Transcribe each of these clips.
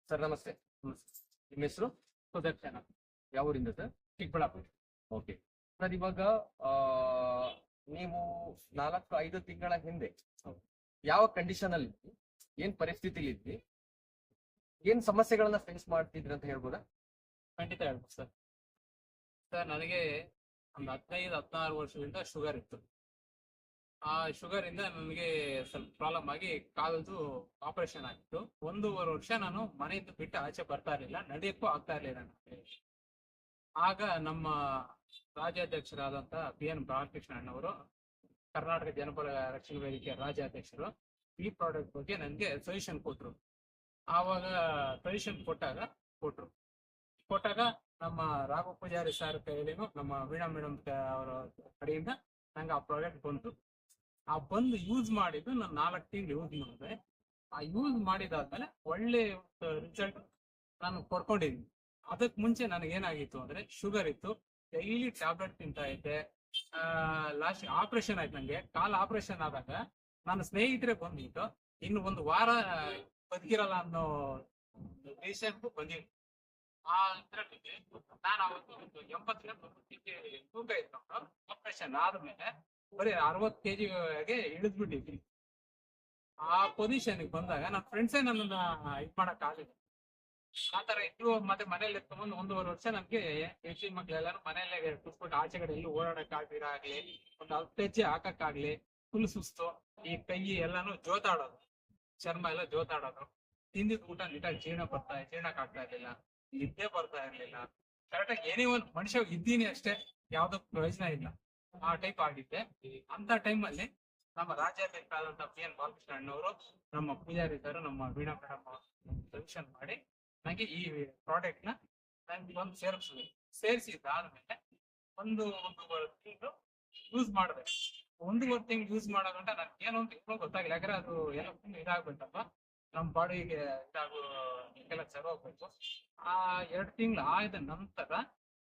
Sir ನಮಸ್ತೆ. ನಿಮ್ಮ ಹೆಸರು? ಸುದರ್ಶನ, ಯಾವ ಊರಿಂದ ಸರ್? ಚಿಕ್ಕಬಳ್ಳಾಪುರ. ಓಕೆ ಸರ್, ಇವಾಗ ಆ, ನೀವು 4-5 ತಿಂಗಳ ಹಿಂದೆ ಯಾವ ಕಂಡೀಷನ್ ಅಲ್ಲಿ ಇದ್ರಿ, ಏನ್ ಪರಿಸ್ಥಿತಿಲಿ ಇದ್ರಿ, ಏನ್ ಸಮಸ್ಯೆಗಳನ್ನ ಫೇಸ್ ಮಾಡ್ತಿದ್ರಿ ಅಂತ ಹೇಳ್ಬೋದಾ? ಖಂಡಿತ ಹೇಳ್ಬೋದು ಸರ್. ನನಗೆ ಒಂದು 15-16 ವರ್ಷದಿಂದ ಶುಗರ್ ಇತ್ತು. ಆ ಶುಗರ್ ಇಂದ ನನಗೆ ಸ್ವಲ್ಪ ಪ್ರಾಬ್ಲಮ್ ಆಗಿ ಕಾಲದ್ದು ಆಪರೇಷನ್ ಆಗಿತ್ತು. 1.5 ವರ್ಷ ನಾನು ಮನೆಯಿಂದ ಬಿಟ್ಟು ಆಚೆ ಬರ್ತಾ ಇರಲಿಲ್ಲ, ನಡೆಯಕ್ಕೂ ಆಗ್ತಾ ಇರಲಿಲ್ಲ ನನಗೆ. ಆಗ ನಮ್ಮ ರಾಜ್ಯಾಧ್ಯಕ್ಷರಾದಂತ PN ಬಾಲಕೃಷ್ಣ ಅಣ್ಣವರು, ಕರ್ನಾಟಕ ಜನಪದ ರಕ್ಷಣಾ ವೇದಿಕೆ ರಾಜ್ಯಾಧ್ಯಕ್ಷರು, ಈ ಪ್ರಾಡಕ್ಟ್ ಬಗ್ಗೆ ನನಗೆ ಸಜೆಷನ್ ಕೊಟ್ರು. ಆವಾಗ ಸಜೆಷನ್ ಕೊಟ್ಟಾಗ ನಮ್ಮ ರಾಘವ ಪೂಜಾರಿ ಸರ್ ಕೈಯಲ್ಲಿನೂ ನಮ್ಮ ವೀಣಾ ಮೇಡಮ್ ಅವರ ಕಡೆಯಿಂದ ನಂಗೆ ಆ ಪ್ರಾಡಕ್ಟ್ ಬಂತು. ಬಂದು ಯೂಸ್ ಮಾಡಿದ್ದು ನಾನು 4 ತಿಂಗಳು ಯೂಸ್ ಮಾಡಿದೆ. ಆ ಯೂಸ್ ಮಾಡಿದಾದ್ಮೇಲೆ ಒಳ್ಳೆ ರಿಸಲ್ಟ್ ನಾನು ಪಡ್ಕೊಂಡಿದ್ದೀನಿ. ಅದಕ್ಕೆ ಮುಂಚೆ ನನಗೆ ಏನಾಗಿತ್ತು ಅಂದ್ರೆ ಶುಗರ್ ಇತ್ತು, ಡೈಲಿ ಟ್ಯಾಬ್ಲೆಟ್ ತಿಂತಾ ಇದ್ದೆ. ಲಾಸ್ಟ್ ಆಪರೇಷನ್ ಆಯ್ತು, ನಂಗೆ ಕಾಲು ಆಪರೇಷನ್ ಆದಾಗ ನನ್ನ ಸ್ನೇಹಿತರೆ ಬಂದ್ಬಿಟ್ಟು ಇನ್ನು 1 ವಾರ ಬದುಕಿರಲ್ಲ ಅನ್ನೋ ರೀಸೆಂಟ್ ಬಂದಿತ್ತು. ಆ ಇದರಲ್ಲಿ ನಾನು ಅವತ್ತು 80 ತೂಕ ಇತ್ತು. ಆಪರೇಷನ್ ಆದ್ಮೇಲೆ ಬರೀ 60 kg ಇಳಿದ್ಬಿಟ್ಟಿದ್ದೀನಿ. ಆ ಪೊಸಿಷನ್ ಬಂದಾಗ ನನ್ನ ಫ್ರೆಂಡ್ಸೇ ನನ್ನನ್ನ ಇದು ಮಾಡಕ್ ಆಗಿಲ್ಲ. ಆ ತರ ಇದ್ರು. ಮತ್ತೆ ಮನೇಲಿ ಎತ್ಕೊಂಡ್ಬಂದು 1.5 ವರ್ಷ ನಮ್ಗೆ ಹೆಣ್ಣಿನ ಮಕ್ಳೆಲ್ಲಾರು ಮನೆಯಲ್ಲೇ ಕೂತ್ಬಿಟ್ಟು ಆಚೆ ಕಡೆ ಎಲ್ಲೂ ಓಡಾಡಕ್ ಆಗ್ಲಿ, ಒಂದು 10 ಹೆಜ್ಜೆ ಹಾಕಕ್ಕಾಗ್ಲಿ ಫುಲ್ ಸುಸ್ತು. ಈ ಕೈ ಎಲ್ಲಾನು ಜೋತಾಡೋದು, ಚರ್ಮ ಎಲ್ಲ ಜೋತಾಡೋದು. ತಿಂದಿದ್ ಊಟ ನೀಟಾಗಿ ಜೀರ್ಣಕ್ ಆಗ್ತಾ ಇರ್ಲಿಲ್ಲ, ನಿದ್ದೆ ಬರ್ತಾ ಇರ್ಲಿಲ್ಲ. ಕರೆಕ್ಟಾಗಿ ಏನೇ ಒಂದು ಮನುಷ್ಯ ಇದ್ದೀನಿ ಅಷ್ಟೇ, ಯಾವ್ದೋ ಪ್ರಯೋಜನ ಇಲ್ಲ, ಆ ಟೈಪ್ ಆಗಿದ್ದೆ. ಅಂತ ಟೈಮಲ್ಲಿ ನಮ್ಮ ರಾಜ್ಯಾಧ್ಯಕ್ಷರಾದಂತ PN ಬಾಲಕೃಷ್ಣ ಅಣ್ಣವರು, ನಮ್ಮ ಪೂಜಾರಿ ಸರ್, ನಮ್ಮ ವೀಣಾ ಮೇಡಮ್ ಸಜೆಷನ್ ಮಾಡಿ ನಂಗೆ ಈ ಪ್ರಾಡಕ್ಟ್ ನ ನಂಗೆ ಬಂದು ಸೇರಿಸಿದ್ದಾದ್ಮೇಲೆ ಒಂದೂವರೆ ತಿಂಗಳು ಯೂಸ್ ಮಾಡಿದೆ. 1.5 ತಿಂಗಳು ಯೂಸ್ ಮಾಡೋ ಗಂಟ ನನ್ಗೆ ಏನೋ ಅಂತ ಇನ್ನೂ ಗೊತ್ತಾಗಿಲ್ಲ. ಯಾಕಂದ್ರೆ ಅದು ಎಲ್ಲ ಇದಾಗ್ಬೇಕಲ್ವಾ, ನಮ್ಮ ಬಾಡಿಗೆ ಎಲ್ಲ ಚಲೋ ಹೋಗ್ಬೇಕು. ಆ 2 ತಿಂಗಳು ಆದ ನಂತರ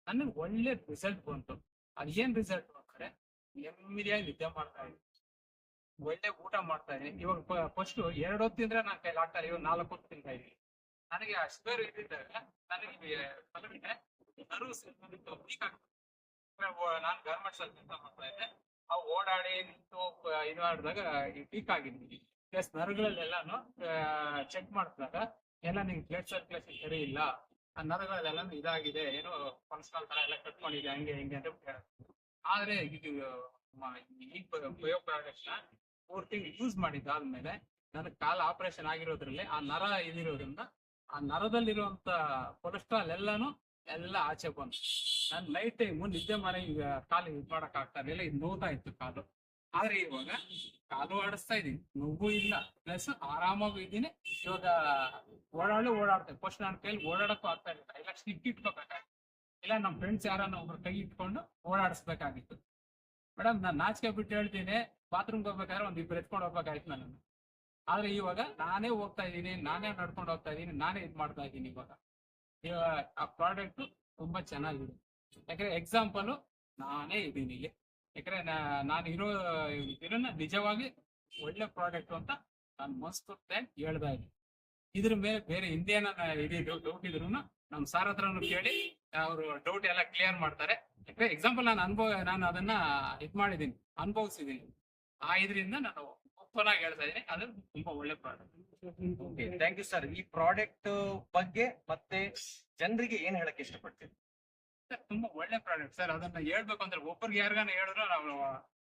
ನನಗೆ ಒಳ್ಳೆ ರಿಸಲ್ಟ್ ಬಂತು. ಅದೇನ್ ರಿಸಲ್ಟ್ ಅಂದ್ರೆ, ನೆಮ್ಮದಿಯಾಗಿ ನಿದ್ದೆ ಮಾಡ್ತಾ ಇದ್ದೀನಿ, ಒಳ್ಳೆ ಊಟ ಮಾಡ್ತಾ ಇದೀನಿ. ಇವಾಗ ಫಸ್ಟ್ 2 ಹೊತ್ತು ತಿಂದ್ರೆ ನನ್ನ ಕೈಲಿ ಆಗ್ತಾ ಇಲ್ಲ, ಇವಾಗ 4 ಹೊತ್ತು ತಿಂತಾ ಇದೀನಿ. ನನಗೆ ಆ ಶುಗರ್ ಇದ್ದಿದ್ದಾಗ ನನಗೆ ನರ್ವ್ಸ್ ವೀಕ್ ಆಗ್ತದೆ. ನಾನು ಗಾರ್ಮೆಂಟ್ಸ್ ಅಲ್ಲಿ ಕೆಲಸ ಮಾಡ್ತಾ ಇದ್ದೆ. ಅವು ಓಡಾಡಿ ನಿಂತು ಇದು ಮಾಡಿದಾಗ ವೀಕ್ ಆಗಿದ್ದೀನಿ. ಪ್ಲಸ್ ನರಗಳಲ್ಲೆಲ್ಲಾನು ಚೆಕ್ ಮಾಡಿದಾಗ ಎಲ್ಲ ನಿಂಗೆ ಬ್ಲಡ್ ಸರ್ಕ್ಯುಲೇಷನ್ ಸರಿ ಇಲ್ಲ, ಆ ನರಗಳಲ್ಲೆಲ್ಲಾನು ಇದಾಗಿದೆ, ಏನೋ ಫಂಕ್ಷನಲ್ ತರ ಎಲ್ಲ ಕಟ್ಕೊಂಡಿದೆ, ಹಂಗೆ ಹಿಂಗೆ ಅಂತ ಹೇಳೋದು. ಆದ್ರೆ ಇದು ಈ ಬಯೋ ಪ್ರಾಡಕ್ಟ್ ನ 3 ತಿಂಗಳು ಯೂಸ್ ಮಾಡಿದ್ದಾದ್ಮೇಲೆ ನನಗೆ ಕಾಲ ಆಪರೇಷನ್ ಆಗಿರೋದ್ರಲ್ಲಿ ಆ ನರ ಇದಿರೋದ್ರಿಂದ ಆ ನರದಲ್ಲಿರುವಂತ ಕೊಲೆಸ್ಟ್ರಾಲ್ ಎಲ್ಲ ಆಚೆ ಬಂತು. ನಾನು ನೈಟ್ ಟೈಮು ನಿದ್ದೆ ಮಾಡಿ ಕಾಲು ಇದು ಮಾಡಕ್ ಆಗ್ತಾ ಇರಲಿಲ್ಲ, ಇದು ನೋವ್ತಾ ಇತ್ತು ಕಾಲು. ಆದ್ರೆ ಇವಾಗ ಕಾಲು ಆಡಿಸ್ತಾ ಇದೀನಿ, ನೋವು ಇಲ್ಲ, ಪ್ಲಸ್ ಆರಾಮಾಗೂ ಇದ್ದೀನಿ. ಇವಾಗ ಓಡಾಡ್ತೇನೆ. ಫಸ್ಟ್ ನನ್ನ ಕೈಲಿ ಓಡಾಡಕ್ಕೂ ಆಗ್ತಾ ಇರಲಿಲ್ಲ, ಎಲ್ಲ ಸ್ಟಿಕ್ ಇಟ್ಕೋಬೇಕಾಗಿತ್ತು, ಇಲ್ಲ ನಮ್ಮ ಫ್ರೆಂಡ್ಸ್ ಯಾರನ್ನ ಒಬ್ರು ಕೈ ಇಟ್ಕೊಂಡು ಓಡಾಡಿಸ್ಬೇಕಾಗಿತ್ತು. ಮೇಡಮ್, ನಾನು ನಾಚಿಕೆ ಬಿಟ್ಟು ಹೇಳ್ತೀನಿ, ಬಾತ್ರೂಮ್ಗೆ ಹೋಗ್ಬೇಕಾದ್ರೆ 1 ಇಬ್ಬರು ಎತ್ಕೊಂಡು ಹೋಗ್ಬೇಕಾಯ್ತು ನನ್ನನ್ನು. ಆದ್ರೆ ಇವಾಗ ನಾನೇ ಹೋಗ್ತಾ ಇದ್ದೀನಿ, ನಾನೇ ನಡ್ಕೊಂಡು ಹೋಗ್ತಾ ಇದ್ದೀನಿ, ನಾನೇ ಇದು ಮಾಡ್ತಾ ಇದ್ದೀನಿ. ಇವಾಗ ಆ ಪ್ರಾಡಕ್ಟ್ ತುಂಬಾ ಚೆನ್ನಾಗಿದೆ. ಯಾಕಂದ್ರೆ ಎಕ್ಸಾಂಪಲ್ ನಾನೇ ಇದ್ದೀನಿ ಇಲ್ಲಿ. ಯಾಕಂದ್ರೆ ನಾನು ಇದನ್ನ ನಿಜವಾಗಿ ಒಳ್ಳೆ ಪ್ರಾಡಕ್ಟ್ ಅಂತ ನಾನು ಮಸ್ತ್ ಹೇಳ್ತಾ ಇದ್ದೀನಿ. ಇದ್ರ ಮೇಲೆ ಬೇರೆ ಹಿಂದೇನ ಡೌಟ್ ಇದ್ರು ನಮ್ ಸಾರ್ ಹತ್ರನು ಕೇಳಿ ಅವರು ಡೌಟ್ ಎಲ್ಲ ಕ್ಲಿಯರ್ ಮಾಡ್ತಾರೆ. ಯಾಕಂದ್ರೆ ಎಕ್ಸಾಂಪಲ್ ನಾನು ಅದನ್ನ ಇದು ಮಾಡಿದ್ದೀನಿ, ಅನುಭವಿಸಿದ್ದೀನಿ. ಇದರಿಂದ ನಾನು ಓಪನ್ ಆಗಿ ಹೇಳ್ತಾ ಇದ್ದೀನಿ, ಅದು ತುಂಬಾ ಒಳ್ಳೆ product. Okay, thank you sir. ಈ ಪ್ರಾಡಕ್ಟ್ ಬಗ್ಗೆ ಮತ್ತೆ ಜನರಿಗೆ ಏನ್ ಹೇಳಕ್ ಇಷ್ಟಪಡ್ತೀವಿ? ತುಂಬಾ ಒಳ್ಳೆ ಪ್ರಾಡಕ್ಟ್ ಸರ್. ಅದನ್ನ ಹೇಳ್ಬೇಕು ಅಂದ್ರೆ ಒಬ್ಬರಿಗೆ ಯಾರಿಗಾನ ಹೇಳಿದ್ರು, ನಾವು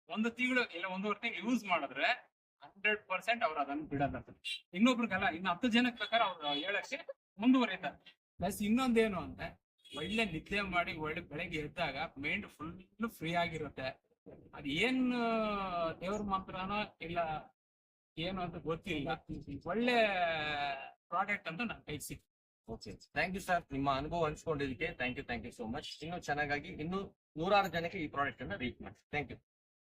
1 ತಿಂಗಳು ಇಲ್ಲ 1.5 ತಿಂಗಳು ಯೂಸ್ ಮಾಡಿದ್ರೆ 100% ಅವ್ರು ಅದನ್ನ ಬಿಡಲ್ಲ. ಇನ್ನೊಬ್ರಿಗಲ್ಲ, ಇನ್ನು 10 ಜನಕ್ಕೆ ಬೇಕಾದ್ರೆ ಅವ್ರು ಹೇಳಕ್ಕೆ ಮುಂದುವರಿತಾರೆ. ಪ್ಲಸ್ ಇನ್ನೊಂದೇನು ಅಂದ್ರೆ, ಒಳ್ಳೆ ನಿದ್ದೆ ಮಾಡಿ ಒಳ್ಳೆ ಬೆಳಗ್ಗೆ ಎದ್ದಾಗ ಮೈಂಡ್ ಫುಲ್ ಫ್ರೀ ಆಗಿರುತ್ತೆ. ಅದ್ ಏನು ದೇವ್ರ ಮಂತ್ರನೋ ಇಲ್ಲ ಏನು ಅಂತ ಗೊತ್ತಿಲ್ಲ, ಒಳ್ಳೆ ಪ್ರಾಡಕ್ಟ್ ಅಂತ ನಾನು ಕೈ ಸಿಕ್ತು. Okay, thank you sir. ನಿಮ್ಮ ಅನುಭವ ಹಂಚ್ಕೊಂಡಿದ್ದಕ್ಕೆ ಥ್ಯಾಂಕ್ ಯು ಸೋ ಮಚ್. ಇನ್ನೂ ಚೆನ್ನಾಗಿ ಇನ್ನೂ 100 ಜನಕ್ಕೆ ಈ ಪ್ರಾಡಕ್ಟ್ ಅನ್ನ ರೀಚ್ ಮಾಡಿ. Thank you.